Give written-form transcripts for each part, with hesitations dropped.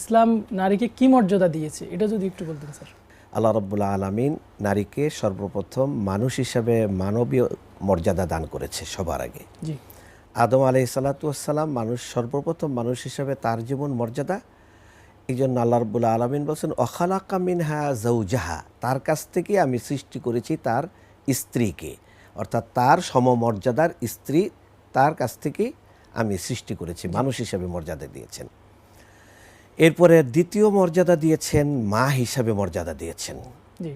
ইসলাম নারীকে কি মর্যাদা দিয়েছে এটা যদি একটু বলতেন স্যার। আল্লাহ রাব্বুল আলামিন নারীকে সর্বপ্রথম মানুষ হিসাবে মানবীয় মর্যাদা দান করেছে সবার আগে। জি আদম আলাইহিসসালাতু ওয়াসসালাম মানুষ সর্বপ্রথম মানুষ হিসাবে তার জীবন মর্যাদা। এই জন্য আল্লাহ রাব্বুল আলামিন বলছেন ওয়াখালাকা মিনহা যাওজাহা, তার কাছ থেকে আমি সৃষ্টি করেছি তার স্ত্রীকে, অর্থাৎ তার সমমর্যাদার স্ত্রী তার কাছ থেকে আমি সৃষ্টি করেছি, মানুষ হিসাবে মর্যাদা দিয়েছেন। এরপরে দ্বিতীয় মর্যাদা দিয়েছেন মা হিসাবে মর্যাদা দিয়েছেন। জি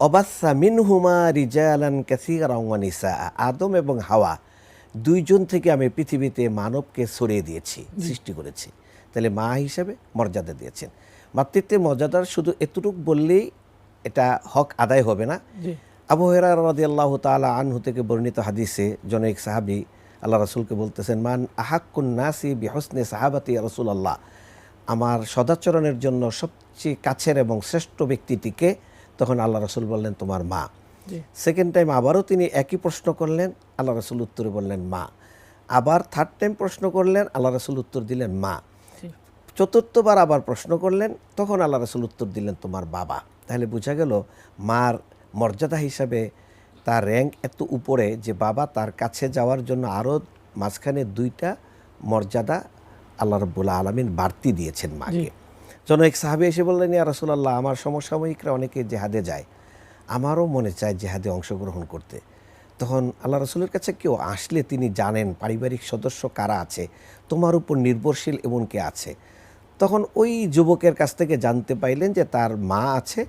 অবাসা মিনহুমা রিজালান কাসীরান ওয়া নিসা, আদম এবং হাওয়া দুইজন থেকে আমি পৃথিবীতে মানবকে ছড়িয়ে দিয়েছি, সৃষ্টি করেছি। তাহলে মা হিসাবে মর্যাদা দিয়েছেন। মাতৃত্বের মর্যাদার শুধু এতটুকু বললেই এটা হক আদায় হবে না। জি আবু হুরায়রা রাদিয়াল্লাহু তাআলা আনহু থেকে বর্ণিত হাদিসে জনৈক সাহাবী আল্লাহ রাসূলকে বলতেছেন, মান আহাক্কুন নাসি বিহুসনি সাহাবাতি ইয়া রাসূলুল্লাহ, আমার সদাচরণের জন্য সবচেয়ে কাছের এবং শ্রেষ্ঠ ব্যক্তিটিকে? তখন আল্লাহ রাসূল বললেন তোমার মা। জি সেকেন্ড টাইম আবারও তিনি একই প্রশ্ন করলেন, আল্লাহ রাসূল উত্তরে বললেন মা। আবার থার্ড টাইম প্রশ্ন করলেন, আল্লাহ রাসূল উত্তর দিলেন মা। জি চতুর্থবার আবার প্রশ্ন করলেন, তখন আল্লাহ রাসূল উত্তর দিলেন তোমার বাবা। তাহলে বোঝা গেল মার মর্যাদা হিসাবে তার র্যাঙ্ক এত উপরে যে বাবা তার কাছে যাওয়ার জন্য আরও মাঝখানে দুইটা মর্যাদা আল্লাহ রাব্বুল আলামিন বাড়তি দিয়েছেন মাকে। জনৈক সাহাবী এসে বললেন, ইয়া রাসূলুল্লাহ, আমার সমসাময়িকরা অনেকে জেহাদে যায়, আমারও মনে চায় জেহাদে অংশগ্রহণ করতে। তখন আল্লাহ রাসূলের কাছে কেউ আসলে তিনি জানেন পারিবারিক সদস্য কারা আছে, তোমার উপর নির্ভরশীল এমন কে আছে। তখন ওই যুবকের কাছ থেকে জানতে পাইলেন যে তার মা আছে,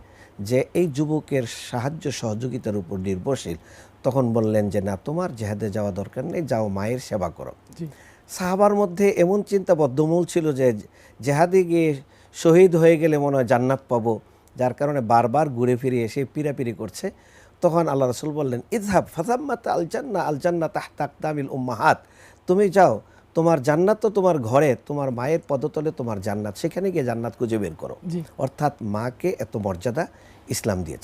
যে এই যুবকের সাহায্য সহযোগিতার উপর নির্ভরশীল। তখন বললেন যে না, তোমার জেহাদে যাওয়া দরকার নেই, যাও মায়ের সেবা করো। জি সাহাবার মধ্যে এমন চিন্তা বদ্ধমূল ছিল যে জেহাদে গিয়ে শহীদ হয়ে গেলে মনে হয় জান্নাত পাবো, যার কারণে বারবার ঘুরে ফিরে এসে পিরাপিরি করছে। তখন আল্লাহ রাসূল বললেন, ইযহাব ফাযাম্মাত আল জান্নাহ তাহতা আকদামিল উম্মাহাত, তুমি যাও, তোমার জান্নাত তো তোমার ঘরে, তোমার মায়ের পদতলে তোমার জান্নাত, সেখানে গিয়ে জান্নাত খুঁজে বের করো। জি অর্থাৎ মাকে এত মর্যাদা ইসলাম দিয়েছে।